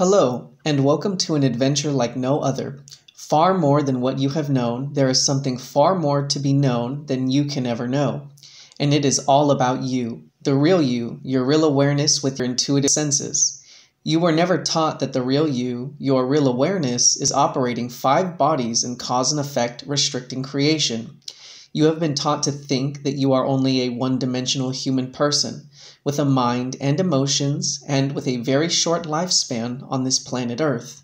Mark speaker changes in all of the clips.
Speaker 1: Hello, and welcome to an adventure like no other. Far more than what you have known, there is something far more to be known than you can ever know. And it is all about you, the real you, your real awareness with your intuitive senses. You were never taught that the real you, your real awareness, is operating 5 bodies in cause and effect, restricting creation. You have been taught to think that you are only a one-dimensional human person, with a mind and emotions, and with a very short lifespan on this planet Earth.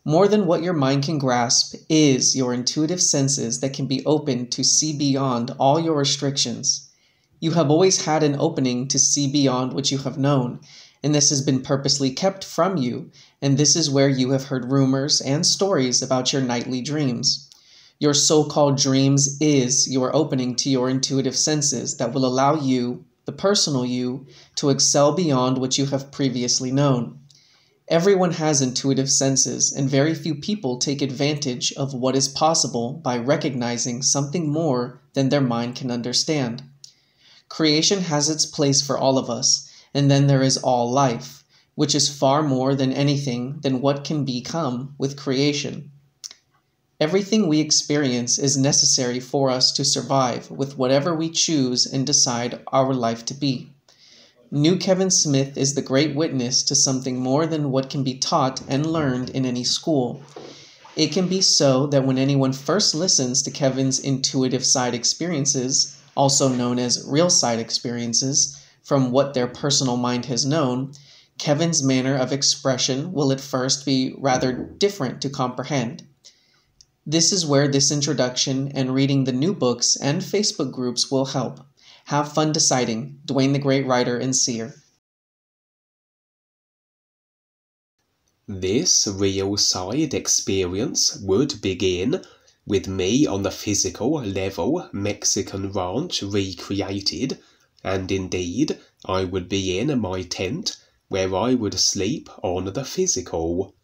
Speaker 1: More than what your mind can grasp is your intuitive senses that can be opened to see beyond all your restrictions. You have always had an opening to see beyond what you have known, and this has been purposely kept from you, and this is where you have heard rumors and stories about your nightly dreams. Your so-called dreams is your opening to your intuitive senses that will allow you, the personal you, to excel beyond what you have previously known. Everyone has intuitive senses, and very few people take advantage of what is possible by recognizing something more than their mind can understand. Creation has its place for all of us, and then there is all life, which is far more than anything than what can become with creation. Everything we experience is necessary for us to survive with whatever we choose and decide our life to be. New Kevin Smith is the great witness to something more than what can be taught and learned in any school. It can be so that when anyone first listens to Kevin's intuitive side experiences, also known as real side experiences, from what their personal mind has known, Kevin's manner of expression will at first be rather different to comprehend. This is where this introduction and reading the new books and Facebook groups will help. Have fun deciding. DUANE the Great Writer and Seer.
Speaker 2: This real side experience would begin with me on the physical level Mexican ranch recreated, and indeed I would be in my tent where I would sleep on the physical.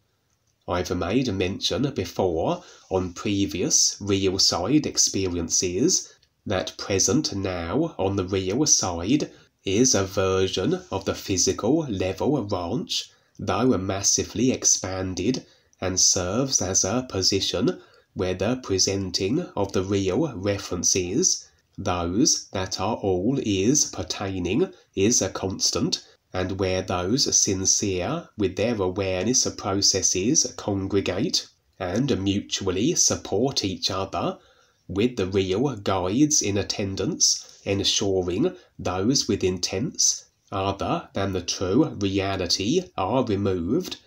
Speaker 2: I've made mention before on previous real side experiences that present now on the real side is a version of the physical level ranch, though massively expanded, and serves as a position where the presenting of the real references, those that are all is pertaining, is a constant, and where those sincere with their awareness processes congregate and mutually support each other, with the real guides in attendance, ensuring those with intents other than the true reality are removed,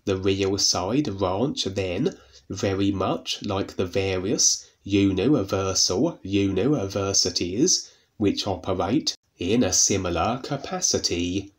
Speaker 2: the real side ranch then, very much like the various universal universities which operate in a similar capacity,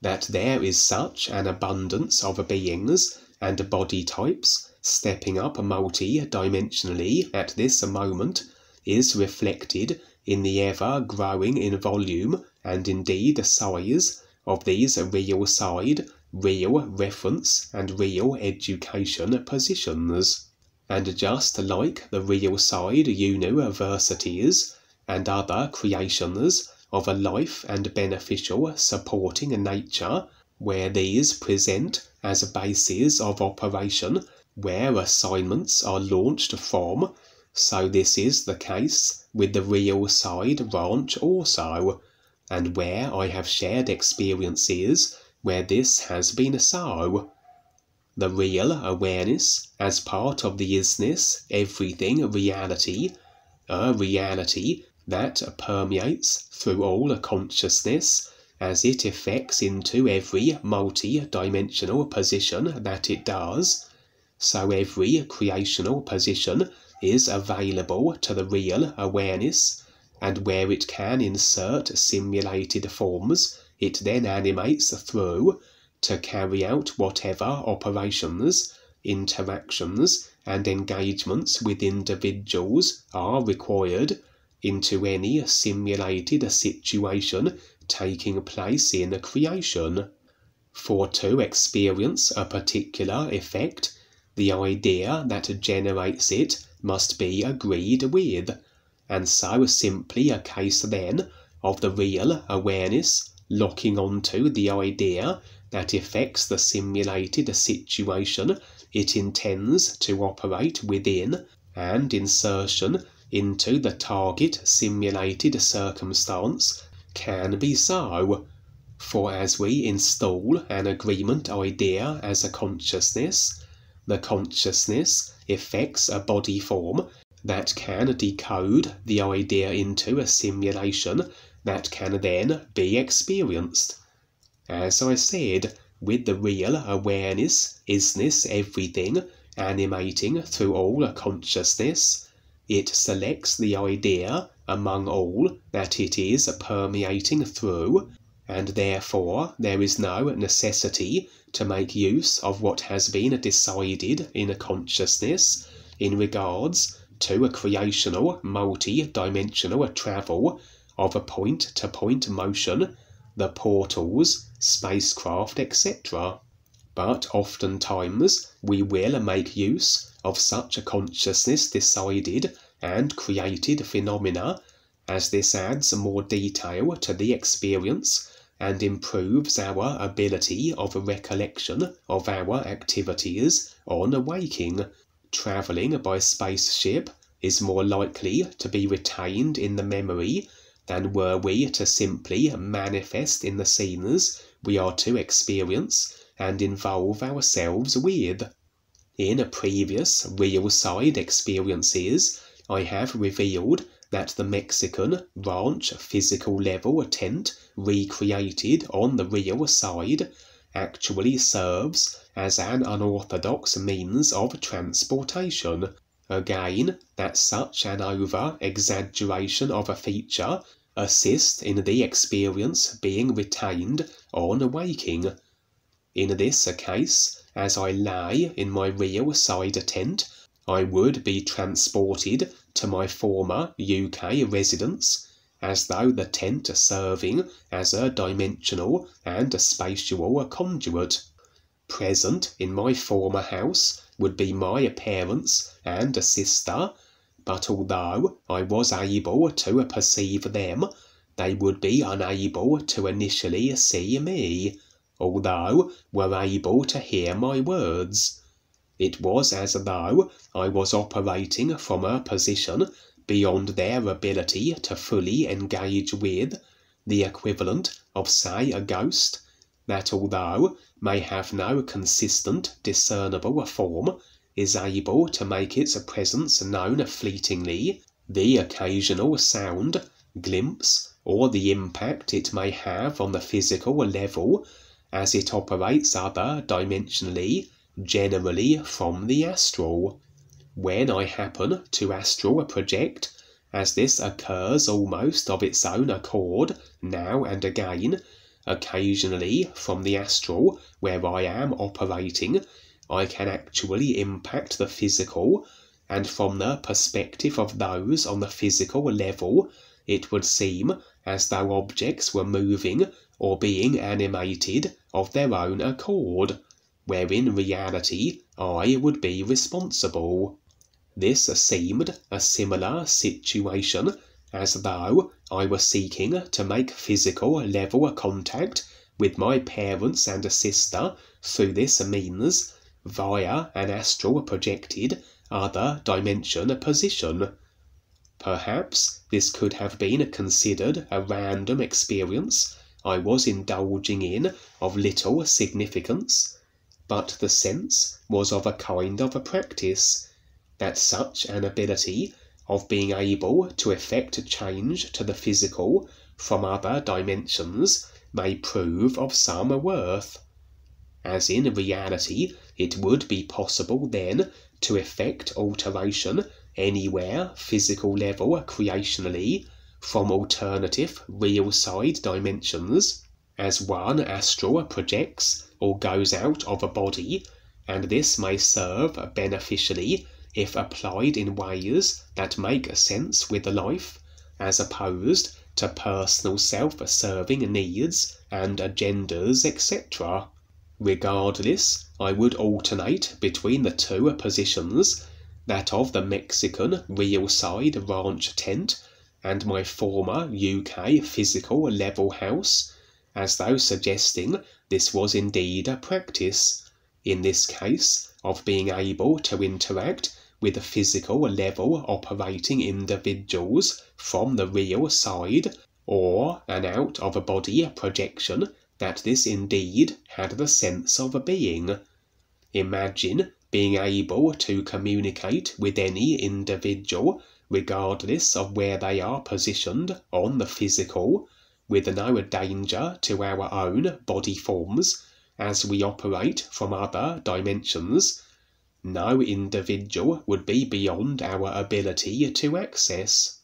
Speaker 2: that there is such an abundance of beings and body types stepping up multi-dimensionally at this moment is reflected in the ever-growing in volume and indeed size of these real side, real reference and real education positions. And just like the real side universities and other creations of a life and beneficial supporting nature, where these present as bases of operation, where assignments are launched from, so this is the case with the real side ranch also, and where I have shared experiences where this has been so. The real awareness as part of the isness everything reality, a reality that permeates through all consciousness as it effects into every multi-dimensional position that it does, so every creational position is available to the real awareness, and where it can insert simulated forms, it then animates through to carry out whatever operations, interactions, and engagements with individuals are required into any simulated situation taking place in creation. For to experience a particular effect, the idea that generates it must be agreed with, and so simply a case then of the real awareness locking onto the idea that affects the simulated situation it intends to operate within, and insertion into the target simulated circumstance can be so. For as we install an agreement idea as a consciousness, the consciousness affects a body form that can decode the idea into a simulation that can then be experienced. As I said, with the real awareness, isness, everything, animating through all consciousness, it selects the idea among all that it is permeating through, and therefore there is no necessity to make use of what has been decided in a consciousness in regards to a creational, multi-dimensional travel of a point-to-point motion, the portals, spacecraft, etc. But oftentimes we will make use of such a consciousness decided and created phenomena, as this adds more detail to the experience and improves our ability of recollection of our activities on awaking. Travelling by spaceship is more likely to be retained in the memory than were we to simply manifest in the scenes we are to experience and involve ourselves with. In previous real side experiences, I have revealed that the Mexican ranch physical level tent recreated on the real side actually serves as an unorthodox means of transportation. Again, that such an over-exaggeration of a feature assists in the experience being retained on awaking. In this case, as I lay in my real side tent, I would be transported to my former UK residence, as though the tent serving as a dimensional and a spatial conduit. Present in my former house would be my parents and a sister, but although I was able to perceive them, they would be unable to initially see me, although were able to hear my words. It was as though I was operating from a position beyond their ability to fully engage with, the equivalent of, say, a ghost, that although may have no consistent discernible form, is able to make its presence known fleetingly, the occasional sound, glimpse, or the impact it may have on the physical level, as it operates other dimensionally, generally from the astral. When I happen to astral project, as this occurs almost of its own accord now and again, occasionally from the astral where I am operating, I can actually impact the physical, and from the perspective of those on the physical level, it would seem as though objects were moving or being animated of their own accord, where in reality I would be responsible. This seemed a similar situation as though I were seeking to make physical level contact with my parents and a sister through this means, via an astral projected other dimension position. Perhaps this could have been considered a random experience I was indulging in of little significance, but the sense was of a kind of a practice, that such an ability of being able to effect change to the physical from other dimensions may prove of some worth. As in reality it would be possible then to effect alteration anywhere physical level creationally from alternative real side dimensions, as one astral projects or goes out of a body, and this may serve beneficially if applied in ways that make sense with life, as opposed to personal self-serving needs and agendas, etc. Regardless, I would alternate between the two positions, that of the Mexican real side ranch tent and my former UK physical level house, as though suggesting this was indeed a practice, in this case, of being able to interact with the physical level operating individuals from the real side, or an out-of-body projection that this indeed had the sense of being. Imagine being able to communicate with any individual, regardless of where they are positioned on the physical, with no danger to our own body forms, as we operate from other dimensions. No individual would be beyond our ability to access.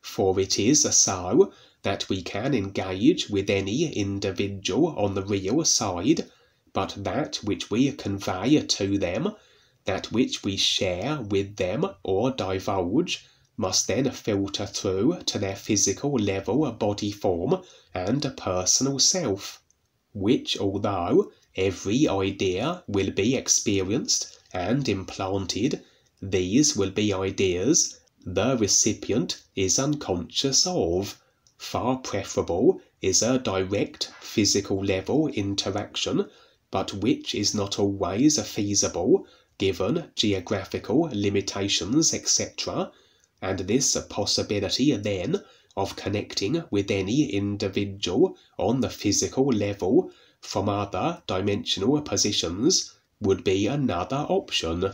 Speaker 2: For it is so that we can engage with any individual on the real side, but that which we convey to them, that which we share with them or divulge, must then filter through to their physical level body form and personal self, which, although every idea will be experienced and implanted, these will be ideas the recipient is unconscious of. Far preferable is a direct physical level interaction, but which is not always feasible given geographical limitations, etc., and this possibility then of connecting with any individual on the physical level from other dimensional positions would be another option.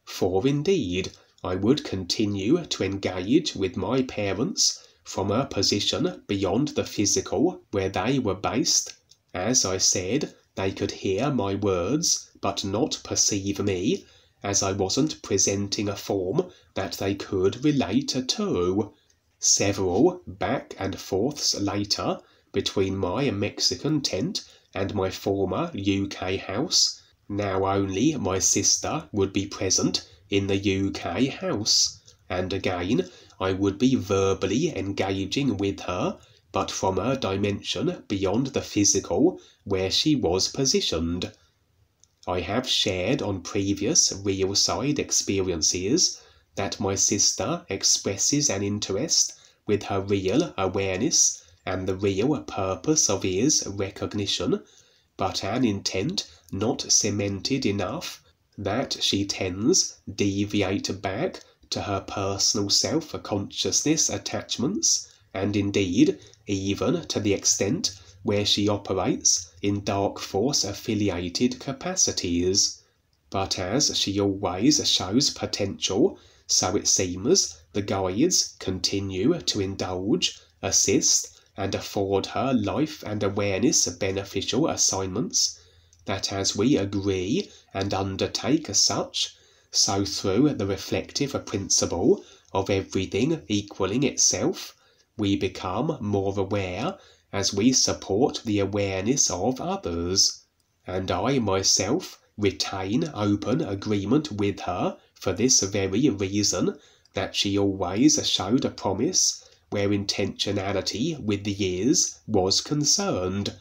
Speaker 2: For indeed, I would continue to engage with my parents from a position beyond the physical where they were based. As I said, they could hear my words but not perceive me, as I wasn't presenting a form that they could relate to. Several back and forths later, between my Mexican tent and my former UK house, now only my sister would be present in the UK house, and again I would be verbally engaging with her, but from a dimension beyond the physical where she was positioned. I have shared on previous real side experiences that my sister expresses an interest with her real awareness, and the real purpose of is recognition, but an intent not cemented enough that she tends deviate back to her personal self-consciousness attachments, and indeed even to the extent where she operates in dark force affiliated capacities. But as she always shows potential, so it seems the guides continue to indulge, assist, and afford her life and awareness beneficial assignments, that as we agree and undertake such, so through the reflective principle of everything equaling itself, we become more aware as we support the awareness of others, and I myself retain open agreement with her for this very reason, that she always showed a promise where intentionality with the ears was concerned,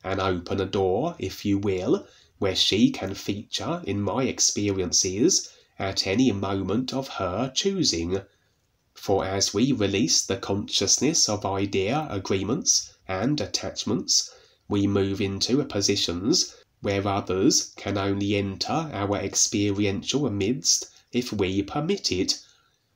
Speaker 2: an open door, if you will, where she can feature in my experiences at any moment of her choosing. For as we release the consciousness of idea agreements and attachments, we move into positions where others can only enter our experiential midst if we permit it.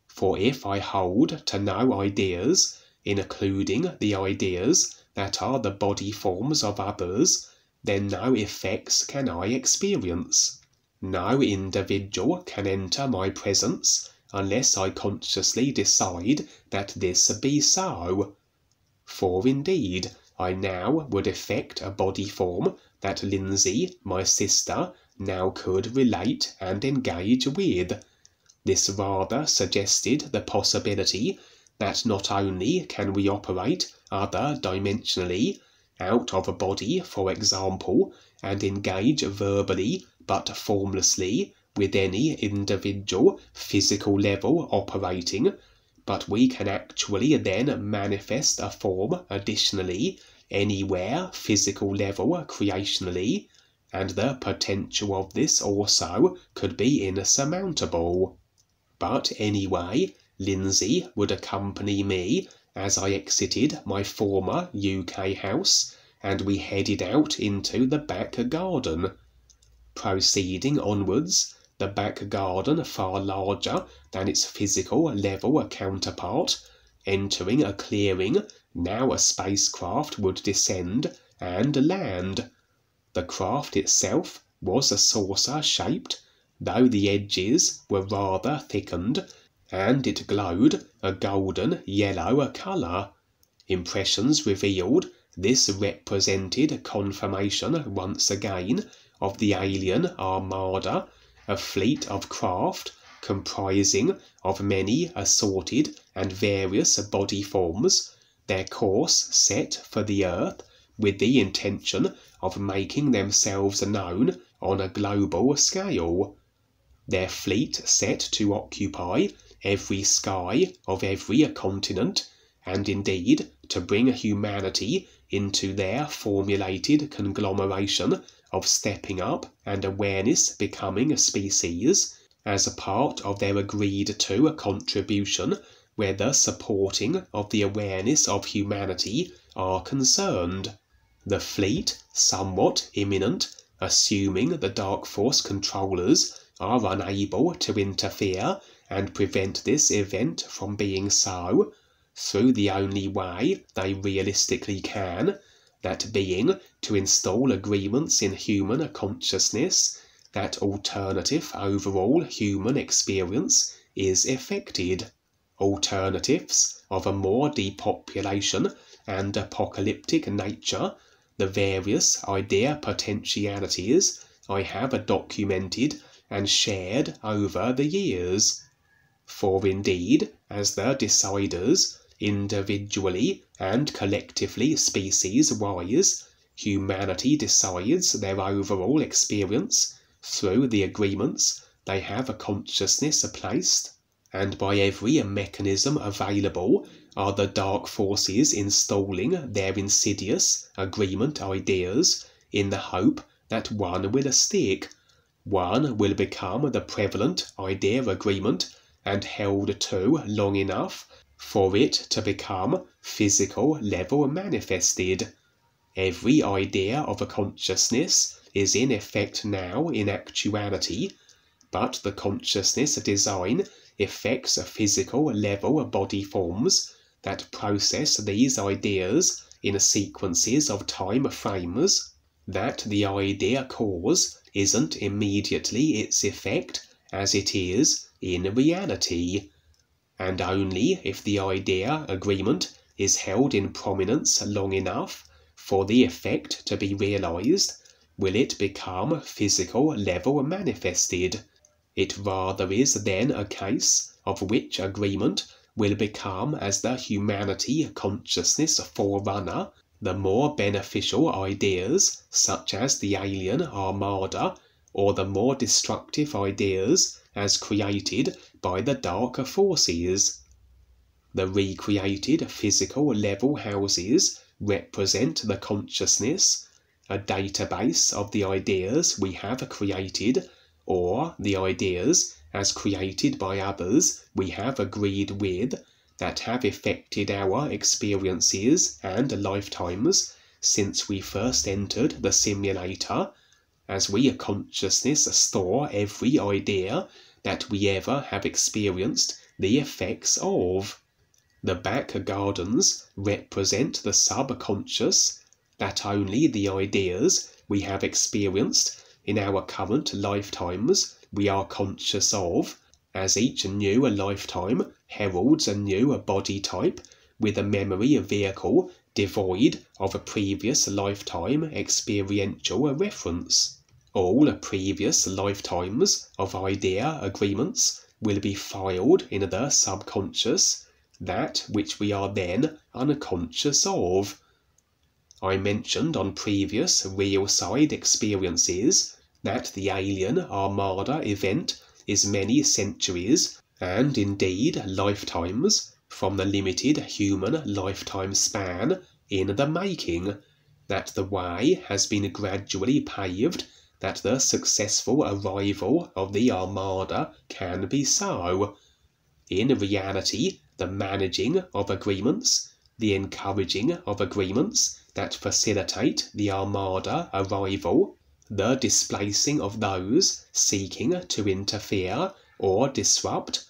Speaker 2: For if I hold to no ideas, including the ideas that are the body forms of others, then no effects can I experience. No individual can enter my presence unless I consciously decide that this be so. For indeed, I now would effect a body form that Lindsay, my sister, now could relate and engage with. This rather suggested the possibility that not only can we operate other dimensionally, out of a body, for example, and engage verbally but formlessly with any individual physical level operating, but we can actually then manifest a form additionally anywhere physical level creationally, and the potential of this also could be insurmountable. But anyway, Lindsay would accompany me as I exited my former UK house, and we headed out into the back garden. Proceeding onwards, the back garden far larger than its physical level counterpart, entering a clearing now a spacecraft would descend and land. The craft itself was saucer-shaped, though the edges were rather thickened, and it glowed a golden yellow colour. Impressions revealed this represented confirmation once again of the alien armada, a fleet of craft comprising of many assorted and various body forms, their course set for the Earth with the intention of making themselves known on a global scale. Their fleet set to occupy every sky of every continent, and indeed to bring humanity into their formulated conglomeration of stepping up and awareness becoming a species, as a part of their agreed-to contribution where the supporting of the awareness of humanity are concerned. The fleet, somewhat imminent, assuming the Dark Force controllers are unable to interfere and prevent this event from being so, through the only way they realistically can, that being to install agreements in human consciousness, that alternative overall human experience is effected. Alternatives of a more depopulation and apocalyptic nature, the various idea potentialities I have documented and shared over the years. For indeed, as the deciders, individually and collectively species-wise, humanity decides their overall experience through the agreements they have a consciousness placed, and by every mechanism available are the dark forces installing their insidious agreement ideas in the hope that one will stick, one will become the prevalent idea agreement and held to long enough for it to become physical level manifested. Every idea of a consciousness is in effect now in actuality, but the consciousness design effects physical level body forms that process these ideas in sequences of time frames, that the idea cause isn't immediately its effect as it is in reality, and only if the idea agreement is held in prominence long enough for the effect to be realized will it become physical level manifested. It rather is then a case of which agreement will become as the humanity consciousness forerunner, the more beneficial ideas such as the alien armada, or the more destructive ideas as created by the darker forces. The recreated physical level houses represent the consciousness, a database of the ideas we have created, or the ideas as created by others we have agreed with, that have affected our experiences and lifetimes since we first entered the simulator, as we consciousness store every idea that we ever have experienced the effects of. The back gardens represent the subconscious, that only the ideas we have experienced in our current lifetimes we are conscious of, as each new lifetime heralds a new body type with a memory vehicle devoid of a previous lifetime experiential reference. All previous lifetimes of idea agreements will be filed in the subconscious, that which we are then unconscious of. I mentioned on previous real side experiences that the alien armada event is many centuries, and indeed lifetimes, from the limited human lifetime span in the making, that the way has been gradually paved that the successful arrival of the armada can be so. In reality, the managing of agreements, the encouraging of agreements, that facilitate the armada arrival, the displacing of those seeking to interfere or disrupt,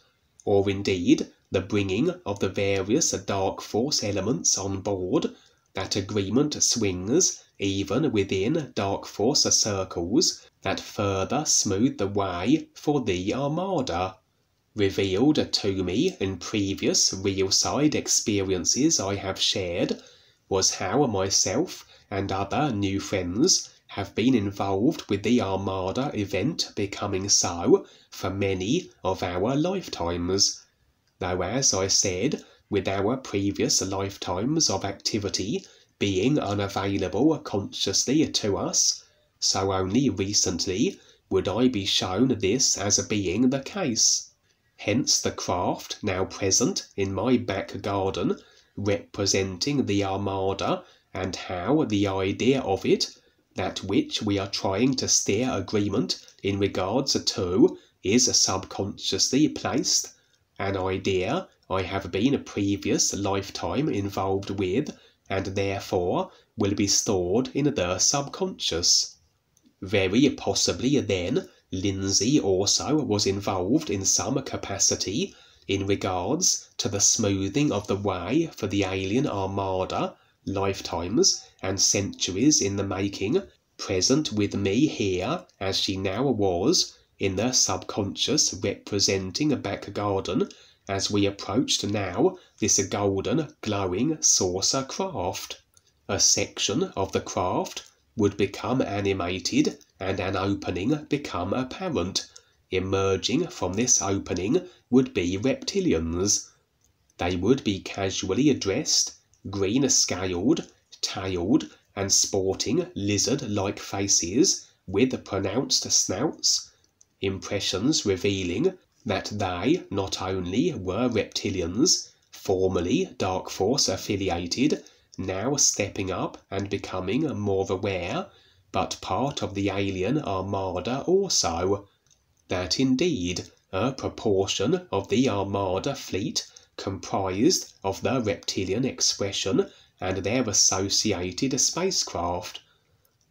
Speaker 2: or indeed the bringing of the various dark force elements on board, that agreement swings even within dark force circles that further smooth the way for the armada. Revealed to me in previous real side experiences I have shared was how myself and other new friends have been involved with the armada event becoming so for many of our lifetimes. Though, as I said, with our previous lifetimes of activity being unavailable consciously to us, so only recently would I be shown this as being the case. Hence the craft now present in my back garden, representing the armada, and how the idea of it, that which we are trying to steer agreement in regards to, is subconsciously placed, an idea I have been a previous lifetime involved with, and therefore will be stored in the subconscious. Very possibly then, Lindsay also was involved in some capacity in regards to the smoothing of the way for the alien armada, lifetimes and centuries in the making, present with me here as she now was, in the subconscious representing a back garden, as we approached now this golden glowing saucer craft. A section of the craft would become animated and an opening become apparent. Emerging from this opening would be reptilians. They would be casually dressed, green-scaled, tailed, and sporting lizard-like faces with pronounced snouts, impressions revealing that they not only were reptilians, formerly Dark Force affiliated, now stepping up and becoming more aware, but part of the alien armada also. That indeed a proportion of the armada fleet comprised of the reptilian expression and their associated spacecraft.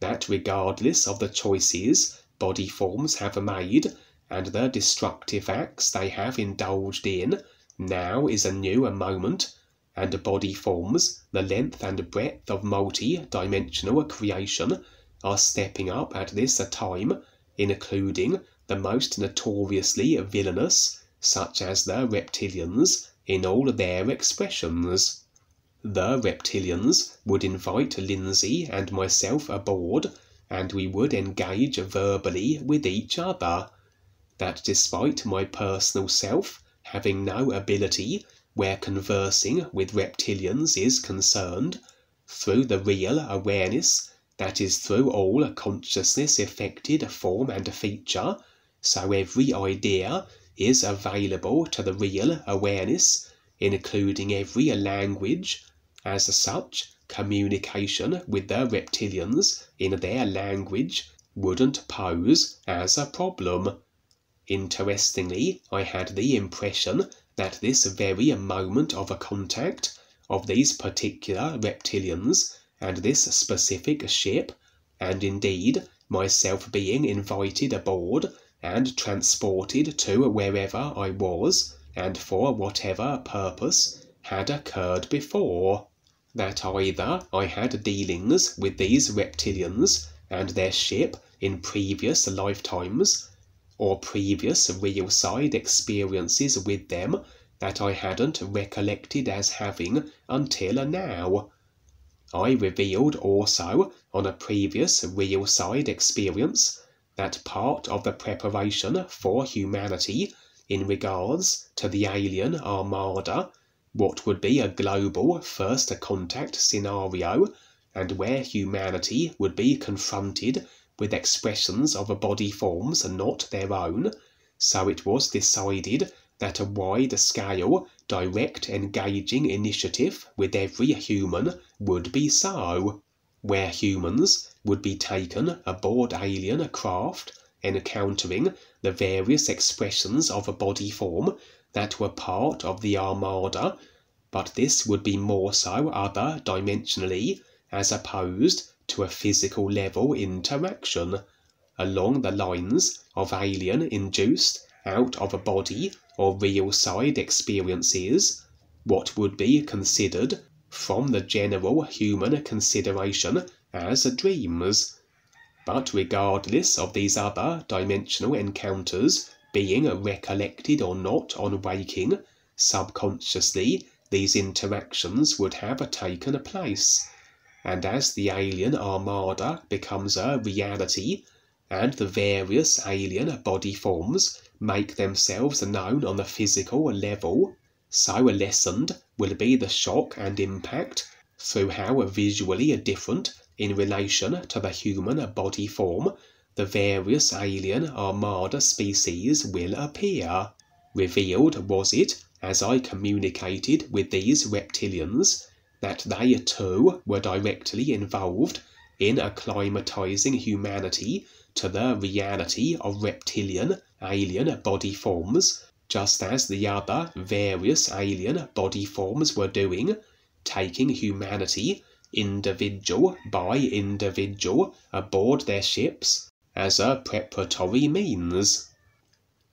Speaker 2: That regardless of the choices body forms have made and the destructive acts they have indulged in, now is a new moment, and body forms, the length and breadth of multi-dimensional creation, are stepping up at this time, including the most notoriously villainous, such as the reptilians, in all their expressions. The reptilians would invite Lindsay and myself aboard, and we would engage verbally with each other. That despite my personal self having no ability where conversing with reptilians is concerned, through the real awareness that is through all consciousness affected form and feature, so every idea is available to the real awareness, including every language. As such, communication with the reptilians in their language wouldn't pose as a problem. Interestingly, I had the impression that this very moment of a contact of these particular reptilians and this specific ship, and indeed myself being invited aboard and transported to wherever I was and for whatever purpose, had occurred before. That either I had dealings with these reptilians and their ship in previous lifetimes, or previous real side experiences with them that I hadn't recollected as having until now. I revealed also on a previous real side experience that part of the preparation for humanity in regards to the alien armada, what would be a global first contact scenario, and where humanity would be confronted with expressions of body forms not their own, so it was decided that a wide-scale, direct engaging initiative with every human would be so, where humans would be taken aboard alien craft, encountering the various expressions of a body form that were part of the armada, but this would be more so other-dimensionally as opposed to a physical level interaction, along the lines of alien-induced out-of-a-body or real-side experiences, what would be considered from the general human consideration as dreams. But regardless of these other dimensional encounters being recollected or not on waking, subconsciously these interactions would have taken place. And as the alien armada becomes a reality, and the various alien body forms make themselves known on the physical level, so lessened will be the shock and impact through how visually different in relation to the human body form the various alien armada species will appear. Revealed was it, as I communicated with these reptilians, that they too were directly involved in acclimatizing humanity to the reality of reptilian alien body forms, just as the other various alien body forms were doing, taking humanity individual by individual aboard their ships as a preparatory means.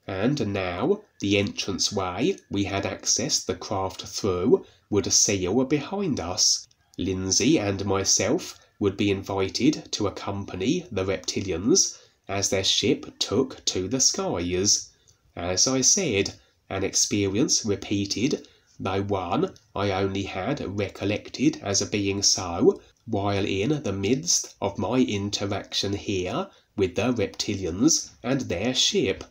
Speaker 2: And now the entranceway we had accessed the craft through would seal behind us. Lindsay and myself would be invited to accompany the reptilians as their ship took to the skies. As I said, an experience repeated, though one I only had recollected as being so while in the midst of my interaction here with the reptilians and their ship.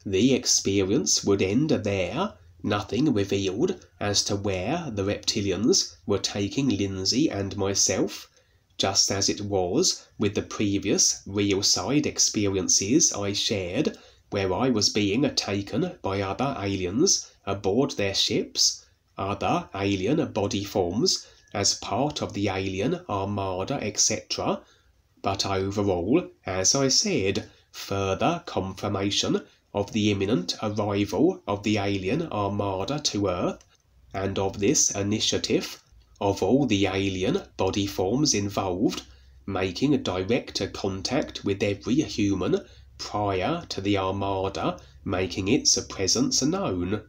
Speaker 2: The experience would end there, nothing revealed as to where the reptilians were taking Lindsay and myself, just as it was with the previous real-side experiences I shared, where I was being taken by other aliens aboard their ships, other alien body forms, as part of the alien armada, etc. But overall, as I said, further confirmation of the imminent arrival of the alien armada to Earth, and of this initiative of all the alien body forms involved, making direct contact with every human prior to the armada making its presence known.